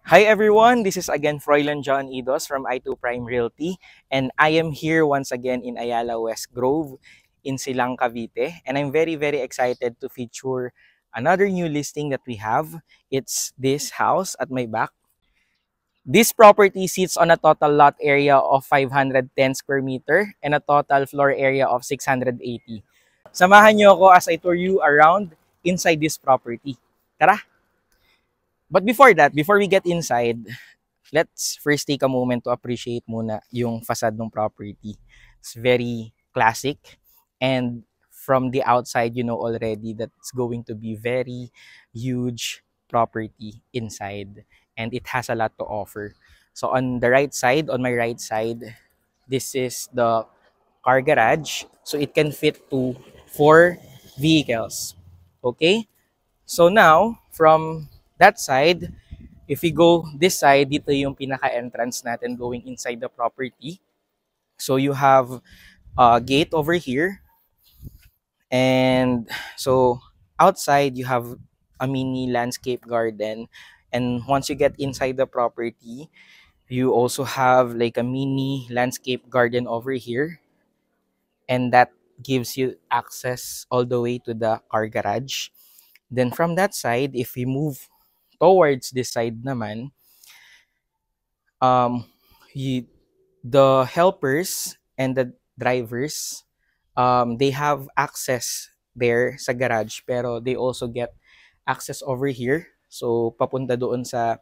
Hi everyone, this is again Froilan John Idos from I2 Prime Realty, and I am here once again in Ayala West Grove in Silang, Cavite, and I'm very excited to feature another new listing that we have. It's this house at my back. This property sits on a total lot area of 510 square meter and a total floor area of 680. Samahan niyo ako as I tour you around inside this property. Tara! But before that, before we get inside, let's first take a moment to appreciate muna yung facade ng property. It's very classic, and from the outside, you know already that it's going to be very huge property inside, and it has a lot to offer. So on the right side, on my right side, this is the car garage. So it can fit to 4 vehicles. Okay? So now, from that side, if we go this side, dito yung pinaka-entrance natin going inside the property. So you have a gate over here. And so outside, you have a mini landscape garden. And once you get inside the property, you also have like a mini landscape garden over here. And that gives you access all the way to the car garage. Then from that side, if we move towards this side naman, um, you, the helpers and the drivers, they have access there sa garage, pero they also get access over here. So, papunta doon sa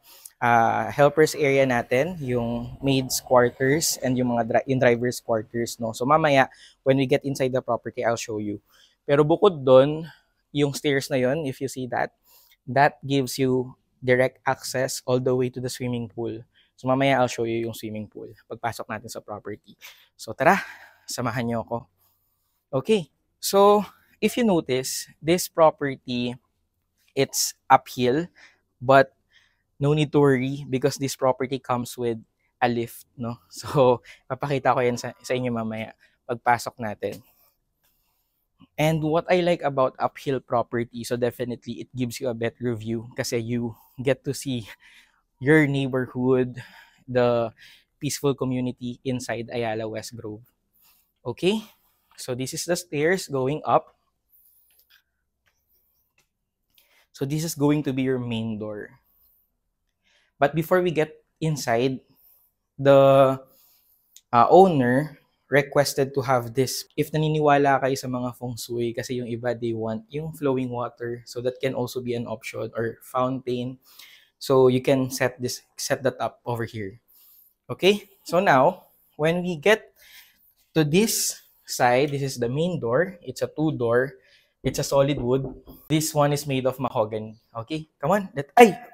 helpers area natin, yung maids quarters and yung mga yung drivers quarters, no? So, mamaya, when we get inside the property, I'll show you. Pero bukod doon, yung stairs na yon, if you see that, that gives you direct access all the way to the swimming pool. So mamaya I'll show you yung swimming pool pagpasok natin sa property. So tara, samahan niyo ako. Okay, so if you notice, this property, it's uphill, but no need to worry because this property comes with a lift, no? So papakita ko yan sa inyo mamaya pagpasok natin. And what I like about uphill property, so definitely it gives you a better view kasi you get to see your neighborhood, the peaceful community inside Ayala West Grove. Okay? So this is the stairs going up. So this is going to be your main door. But before we get inside, the owner requested to have this. If naniniwala kayo sa mga feng shui, kasi yung iba, they want yung flowing water. So that can also be an option, or fountain. So you can set that up over here. Okay? So now, when we get to this side, this is the main door. It's a 2-door. It's a solid wood. This one is made of mahogany. Okay, come on.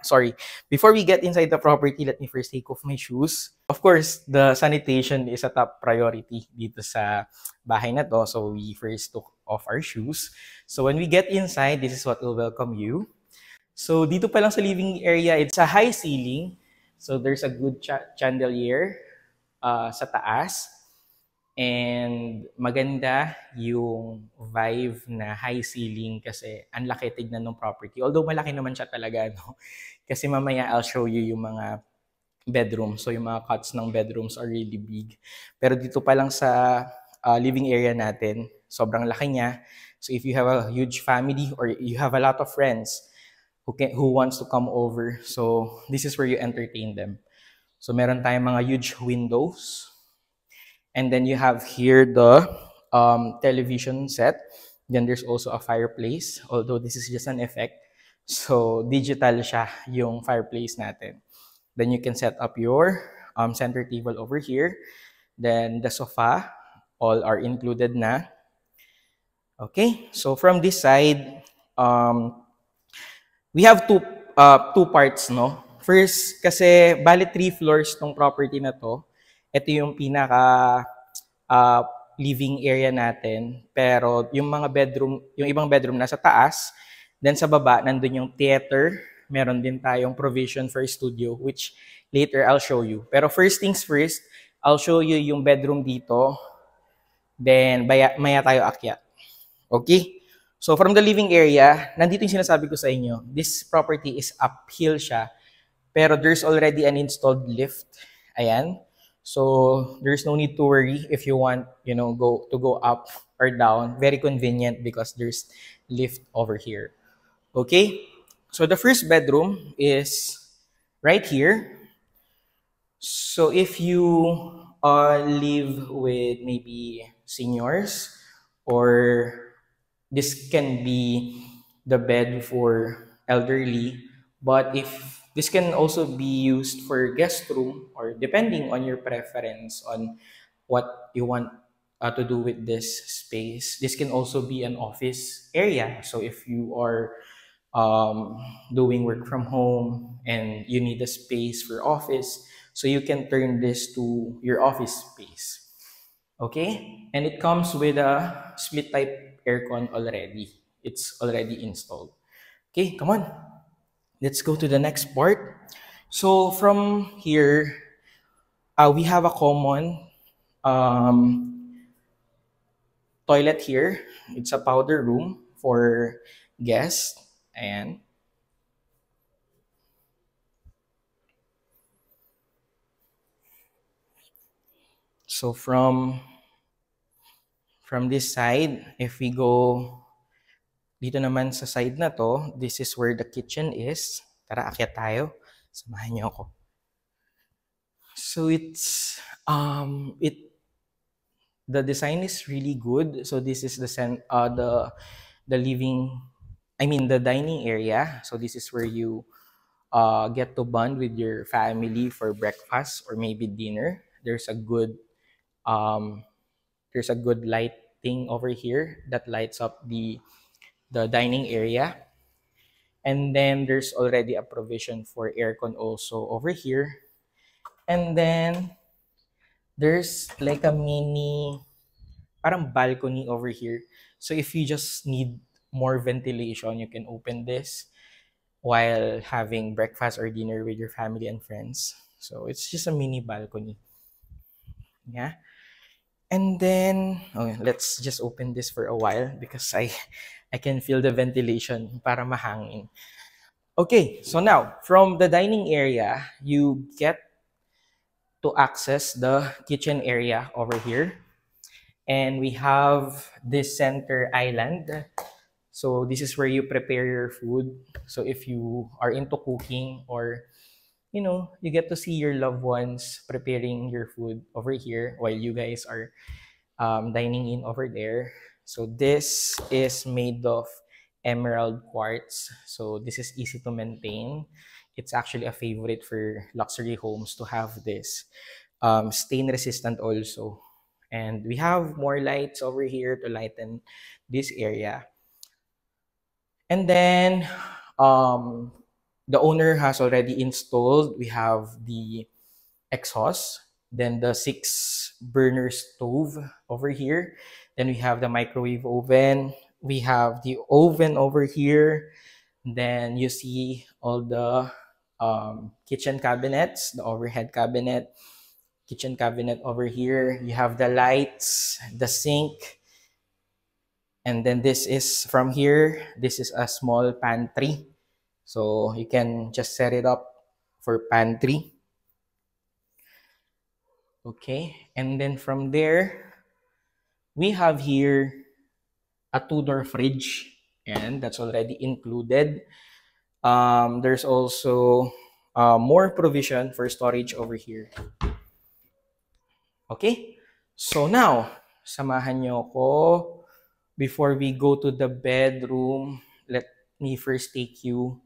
Sorry. Before we get inside the property, let me first take off my shoes. Of course, the sanitation is a top priority dito sa bahay na to. So we first took off our shoes. So when we get inside, this is what will welcome you. So dito pa lang sa living area, it's a high ceiling. So there's a good chandelier sa taas. And maganda yung vibe na high ceiling kasi ang laki tignan ng property. Although malaki naman siya talaga, no? Kasi mamaya I'll show you yung mga bedrooms. So yung mga cuts ng bedrooms are really big. Pero dito pa lang sa living area natin, sobrang laki niya. So if you have a huge family or you have a lot of friends who wants to come over, so this is where you entertain them. So meron tayong mga huge windows. And then you have here the television set. Then there's also a fireplace, although this is just an effect. So digital siya yung fireplace natin. Then you can set up your center table over here. Then the sofa, all are included na. Okay, so from this side, we have two parts, no? First, kasi bali 3 floors tong property na to. Ito yung pinaka living area natin. Pero yung mga bedroom, yung ibang bedroom nasa taas. Then sa baba, nandun yung theater. Meron din tayong provision for studio, which later I'll show you. Pero first things first, I'll show you yung bedroom dito. Then maya tayo akyat. Okay? So from the living area, nandito yung sinasabi ko sa inyo. This property is uphill siya. Pero there's already an installed lift. Ayan. So there's no need to worry if you want, go up or down. Very convenient because there's lift over here. Okay? So the first bedroom is right here. So if you live with maybe seniors, or this can be the bed for elderly, but if this can also be used for guest room, or depending on your preference on what you want to do with this space, this can also be an office area. So if you are doing work from home and you need a space for office, so you can turn this to your office space. Okay, and it comes with a split type aircon already. It's already installed. Okay, come on, let's go to the next part. So from here, we have a common um, toilet here. It's a powder room for guests. And so from this side, if we go dito naman sa side na to, this is where the kitchen is. Tara, akyat tayo. Samahan niyo ako. So the design is really good. So this is the living, I mean the dining area. So this is where you get to bond with your family for breakfast or maybe dinner. Um there's a good lighting over here that lights up the dining area. And then there's already a provision for aircon also over here. And then there's like a mini parang balcony over here. So if you just need more ventilation, you can open this while having breakfast or dinner with your family and friends. So it's just a mini balcony. Yeah. And then let's just open this for a while because I can feel the ventilation para mahangin. Okay, so now from the dining area, you get to access the kitchen area over here. And we have this center island. So this is where you prepare your food. So if you are into cooking, or you get to see your loved ones preparing your food over here while you guys are dining in over there. So this is made of emerald quartz. So this is easy to maintain. It's actually a favorite for luxury homes to have this. Stain resistant also. And we have more lights over here to lighten this area. And then the owner has already installed, we have the exhaust, then the 6 burner stove over here. Then we have the microwave oven. We have the oven over here. Then you see all the kitchen cabinets, the overhead cabinet, kitchen cabinet over here. You have the lights, the sink, and then this is from here. This is a small pantry. So you can just set it up for pantry. Okay, and then from there, we have here a two-door fridge, and that's already included. There's also more provision for storage over here. Okay, so now, samahan nyo ko before we go to the bedroom. Let me first take you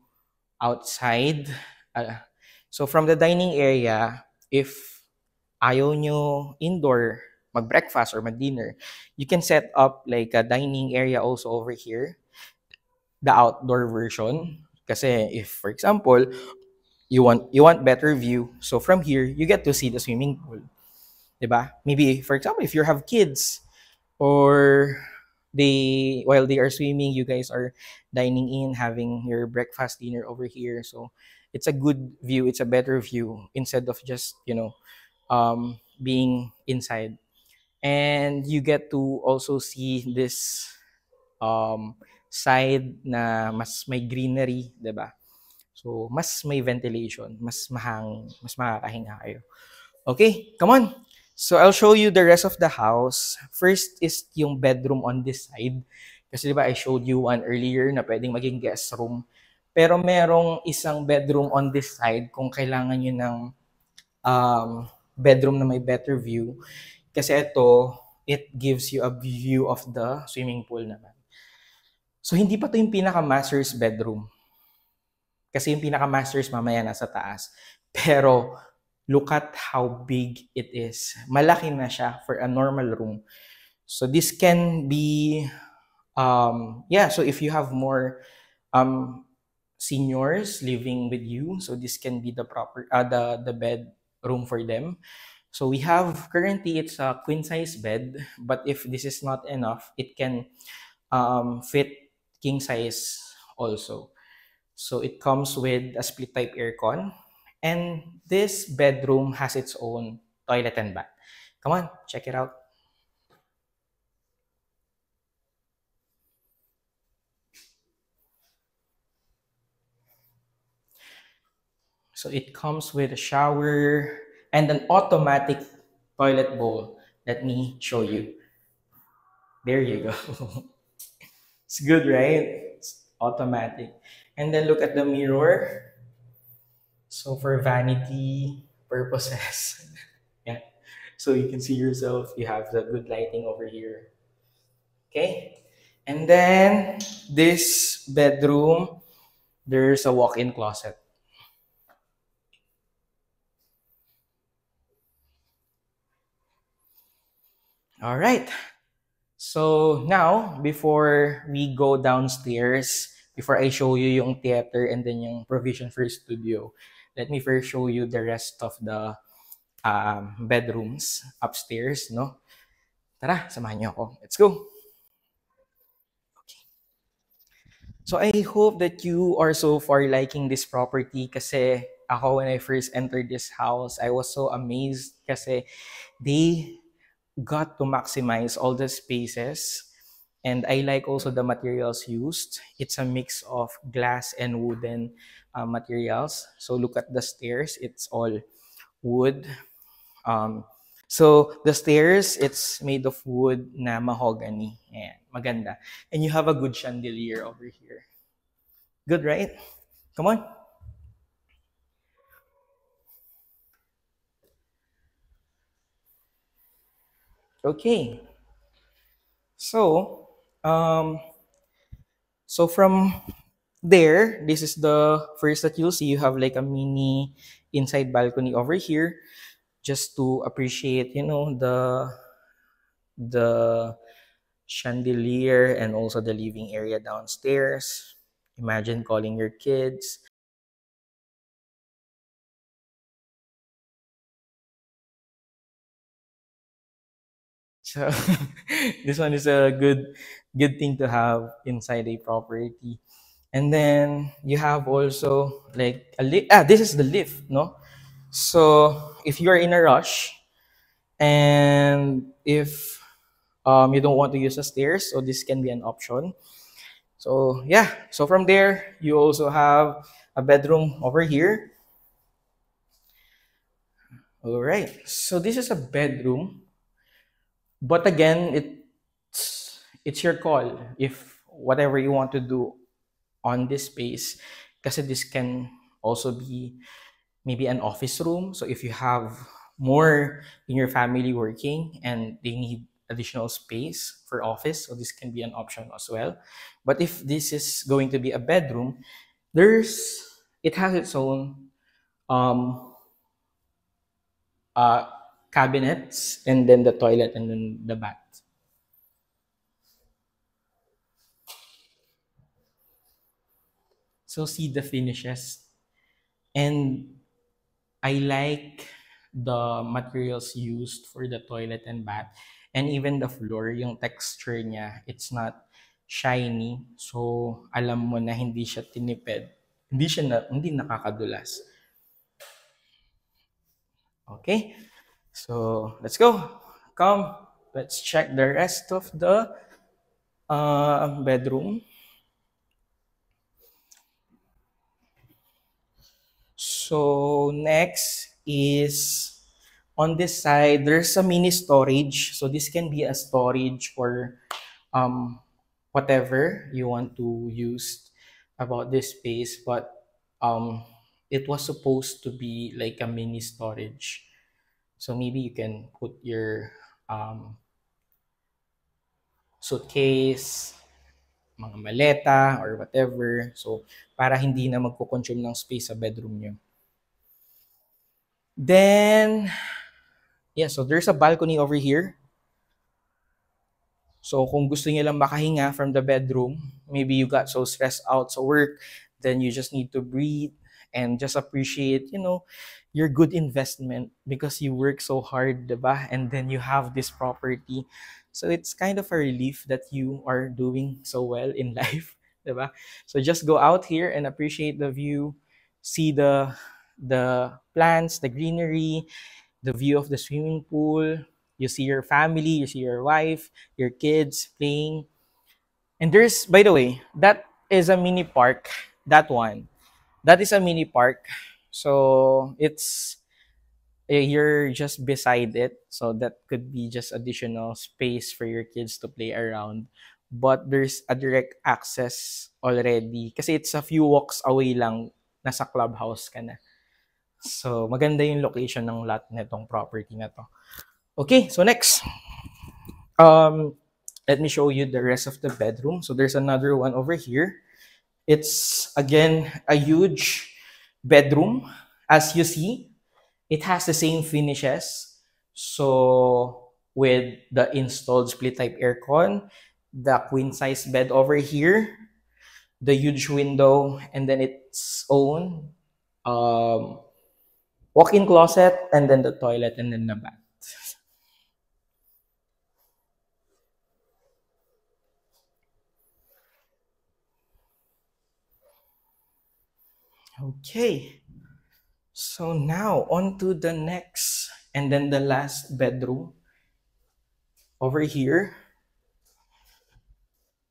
outside. So from the dining area, if ayaw nyo indoor mag-breakfast or mag-dinner, you can set up like a dining area also over here, the outdoor version. Kasi if, for example, you want better view, so from here, you get to see the swimming pool. Diba? Maybe, for example, if you have kids, or while they are swimming, you guys are dining in, having your breakfast, dinner over here. So it's a good view, it's a better view instead of just being inside. And you get to also see this side na mas may greenery, 'di ba? So, mas may ventilation, mas mahangin, mas makakahinga kayo. Okay, come on. So, I'll show you the rest of the house. First is yung bedroom on this side. Kasi di ba I showed you one earlier na pwedeng maging guest room. Pero merong isang bedroom on this side kung kailangan nyo ng bedroom na may better view. Kasi ito, it gives you a view of the swimming pool naman. So, hindi pa to yung pinaka-master's bedroom. Kasi yung pinaka-master's mamaya nasa taas. Pero, look at how big it is. Malaki na siya for a normal room. So, this can be, so if you have more seniors living with you, so this can be the the bed room for them. So we have currently it's a queen size bed, but if this is not enough, it can fit king size also. So it comes with a split type aircon, and this bedroom has its own toilet and bath. Come on, check it out. So it comes with a shower and an automatic toilet bowl. Let me show you. There you go. It's good, right? It's automatic. And then look at the mirror. So for vanity purposes, yeah. So you can see yourself. You have the good lighting over here. Okay. And then this bedroom, there's a walk-in closet. All right. So now, before we go downstairs, before I show you yung theater and then yung provision for studio, let me first show you the rest of the bedrooms upstairs, no? Tara, samahan niyo ako. Let's go. Okay. So I hope that you are so far liking this property kasi ako when I first entered this house, I was so amazed kasi they got to maximize all the spaces. And I like also the materials used. It's a mix of glass and wooden materials. So look at the stairs. It's all wood. Um, so the stairs, it's made of wood na mahogany. Ayan, maganda. And you have a good chandelier over here. Good, right? Come on. Okay. So, um, so from there, this is the first that you'll see. You have like a mini inside balcony over here, just to appreciate, the chandelier and also the living area downstairs. Imagine calling your kids. So this one is a good thing to have inside a property. And then you have also like a lift. This is the lift, no? So if you are in a rush and if you don't want to use the stairs, so this can be an option. So yeah, so from there you also have a bedroom over here. All right, so this is a bedroom, but again, it's your call if whatever you want to do on this space, because this can also be maybe an office room. So if you have more in your family working and they need additional space for office, so this can be an option as well. But if this is going to be a bedroom, it has its own um uh cabinets and then the toilet and then the bath. So see the finishes, and I like the materials used for the toilet and bath, and even the floor, yung texture niya, it's not shiny. So alam mo na hindi siya tinipid. Hindi nakakadulas. Okay? So let's go. Come. Let's check the rest of the bedroom. So next is on this side, there's a mini storage. So this can be a storage or um, whatever you want to use about this space, but um, it was supposed to be like a mini storage. So maybe you can put your suitcase, mga maleta, or whatever. So, para hindi na magko-consume ng space sa bedroom nyo. Then, yeah, so there's a balcony over here. So kung gusto niyo lang makahinga from the bedroom, maybe you got so stressed out sa work, then you just need to breathe and just appreciate, your good investment because you work so hard, diba? And then you have this property. So it's kind of a relief that you are doing so well in life, diba? So just go out here and appreciate the view, see the plants, the greenery, the view of the swimming pool. You see your family, you see your wife, your kids playing. And there's, by the way, that is a mini park. That one. That is a mini park. So it's, you're just beside it. So that could be just additional space for your kids to play around. But there's a direct access already. Kasi it's a few walks away lang. Nasa clubhouse ka na. So, maganda yung location ng lot netong property na to. Okay, so next. Let me show you the rest of the bedroom. So there's another one over here. It's again a huge bedroom. As you see, it has the same finishes. So with the installed split type aircon, the queen size bed over here, the huge window, and then its own walk-in closet, and then the toilet, and then the bath. Okay, so now on to the next and then the last bedroom over here.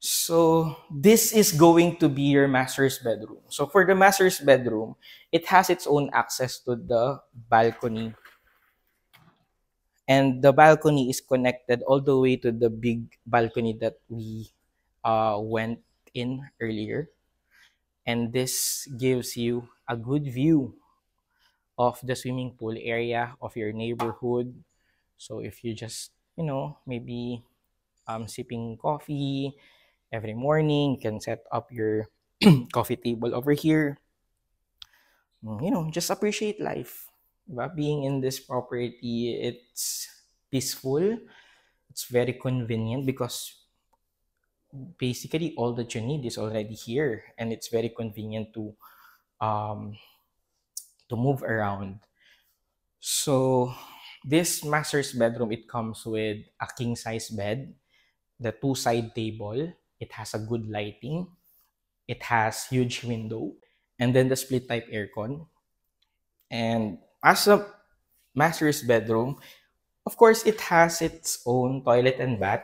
So this is going to be your master's bedroom. So for the master's bedroom, it has its own access to the balcony. And the balcony is connected all the way to the big balcony that we went in earlier. And this gives you a good view of the swimming pool area of your neighborhood. So if you just, maybe sipping coffee every morning, you can set up your coffee table over here. Just appreciate life. Diba? Being in this property, it's peaceful. It's very convenient because basically all that you need is already here, and it's very convenient um, to move around. So this master's bedroom, it comes with a king size bed, the two side table, it has a good lighting, it has huge window, and then the split type aircon. And as a master's bedroom, of course, it has its own toilet and bath,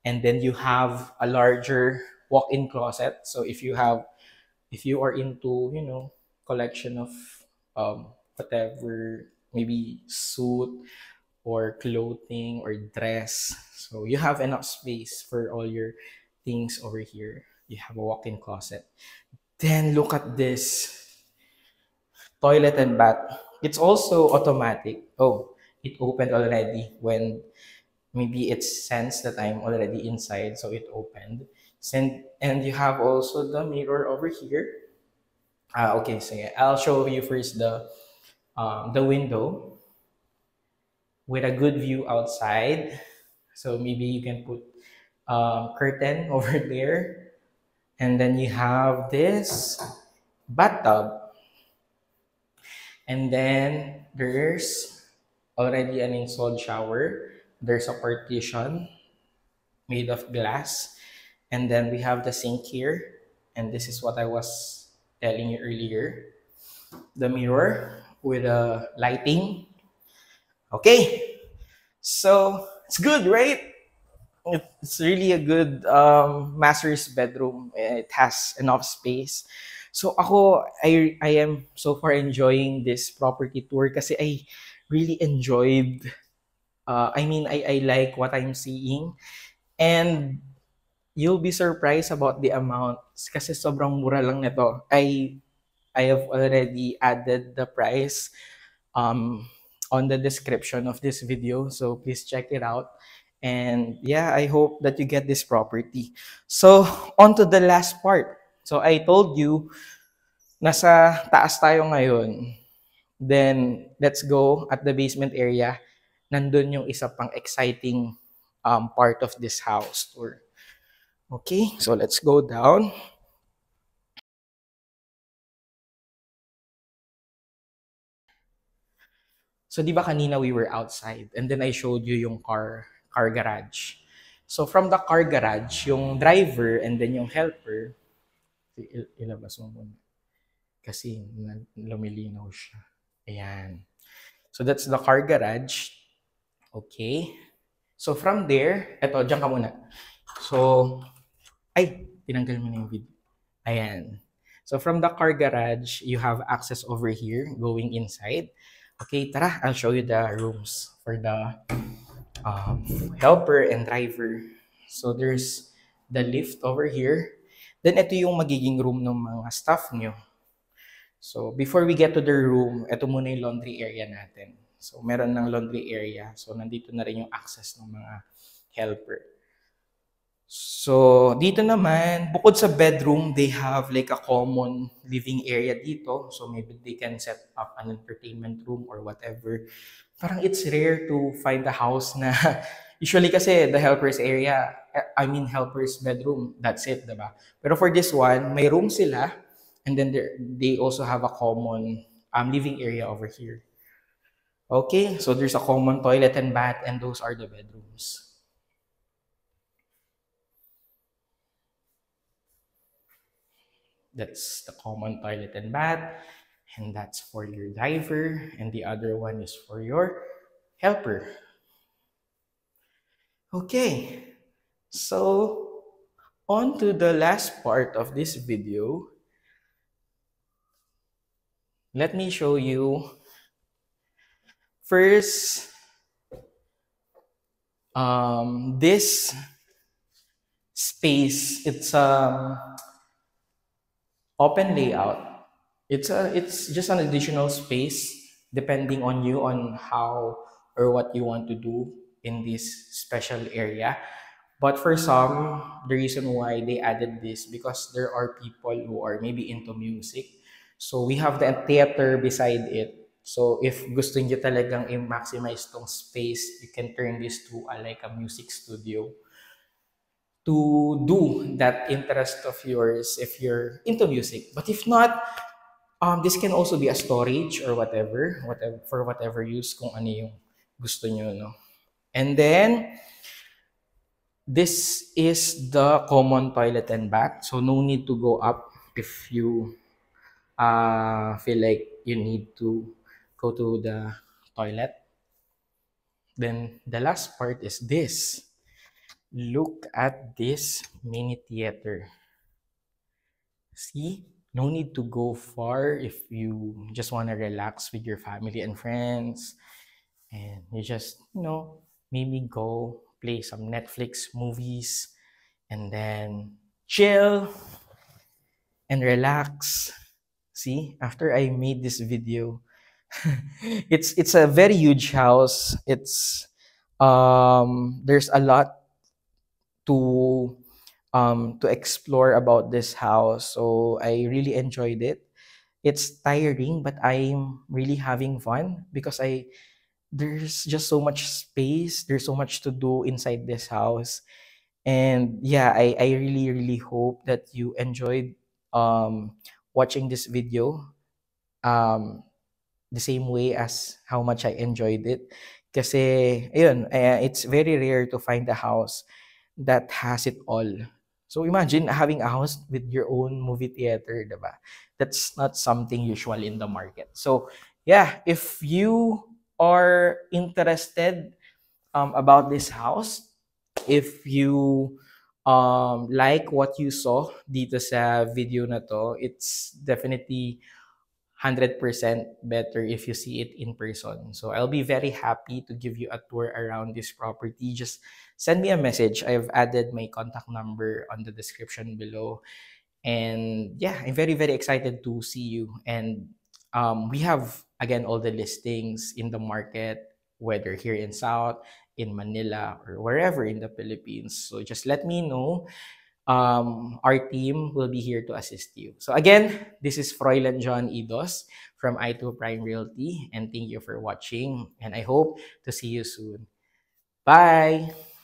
and then you have a larger walk-in closet. So if you are into collection of whatever, maybe suit or clothing or dress, so you have enough space for all your things over here. You have a walk-in closet. Then look at this toilet and bath. It's also automatic. Oh, it opened already when maybe it sensed that I'm already inside, so it opened. And you have also the mirror over here. Okay, so yeah, I'll show you first the window with a good view outside. So maybe you can put curtain over there, and then you have this bathtub, and then there's already an installed shower. There's a partition made of glass, and then we have the sink here, and this is what I was telling you earlier, the mirror with a lighting. Okay, so it's good, right? It's really a good master's bedroom. It has enough space. So ako, I am so far enjoying this property tour kasi I really enjoyed, I like what I'm seeing. And you'll be surprised about the amount kasi sobrang mura lang nito. I have already added the price um, on the description of this video. So please check it out. And yeah, I hope that you get this property. So on to the last part. So I told you, nasa taas tayo ngayon. Then let's go at the basement area. Nandun yung isa pang exciting part of this house tour. Okay, so let's go down. So, di ba kanina we were outside and then I showed you yung car garage. So, from the car garage, yung driver and then yung helper, ilabas mo muna. Kasi lumilinaw siya. Ayan. So, that's the car garage. Okay. So, from there, eto, dyan ka muna. So, tinanggal mo na yung video. Ayan. So, from the car garage, you have access over here going inside. Okay, tara, I'll show you the rooms for the helper and driver. So there's the lift over here. Then ito yung magiging room ng mga staff nyo. So before we get to the room, ito muna yung laundry area natin. So meron ng laundry area. So nandito na rin yung access ng mga helper. So, dito naman, bukod sa bedroom, they have like a common living area dito. So, maybe they can set up an entertainment room or whatever. Parang it's rare to find a house na, usually kasi the helper's area, helper's bedroom, that's it, diba? Pero for this one, may room sila, and then they also have a common living area over here. Okay, so there's a common toilet and bath, and those are the bedrooms. That's the common toilet and bath, and that's for your driver, and the other one is for your helper. Okay, so on to the last part of this video. Let me show you first this space. It's open layout. It's just an additional space depending on you on how or what you want to do in this special area. But for some, the reason why they added this because there are people who are maybe into music. So we have the theater beside it. So if gusto niyo talagang i-maximize tong space, you can turn this to like a music studio to do that interest of yours if you're into music. But if not, this can also be a storage or whatever for whatever use kung ano yung gusto nyo, no? And then, this is the common toilet and bath. So, no need to go up if you feel like you need to go to the toilet. Then, the last part is this. Look at this mini theater. See? No need to go far if you just want to relax with your family and friends. And you just, maybe go play some Netflix movies and then chill and relax. See, after I made this video, it's a very huge house. It's there's a lot to explore about this house. So I really enjoyed it. It's tiring, but I'm really having fun because there's just so much space. There's so much to do inside this house. And yeah, I really, really hope that you enjoyed watching this video the same way as how much I enjoyed it. Kasi, ayun, it's very rare to find a house that has it all. So imagine having a house with your own movie theater, diba? That's not something usual in the market. So yeah, if you are interested about this house, if you Like what you saw dito sa video na to, it's definitely 100% better if you see it in person. So I'll be very happy to give you a tour around this property. Just send me a message. I've added my contact number on the description below. And yeah, I'm very, very excited to see you. And we have, again, all the listings in the market, whether here in South, in Manila, or wherever in the Philippines. So just let me know. Our team will be here to assist you. So again, this is Froilan John Idos from I2 Prime Realty, and thank you for watching. And I hope to see you soon. Bye!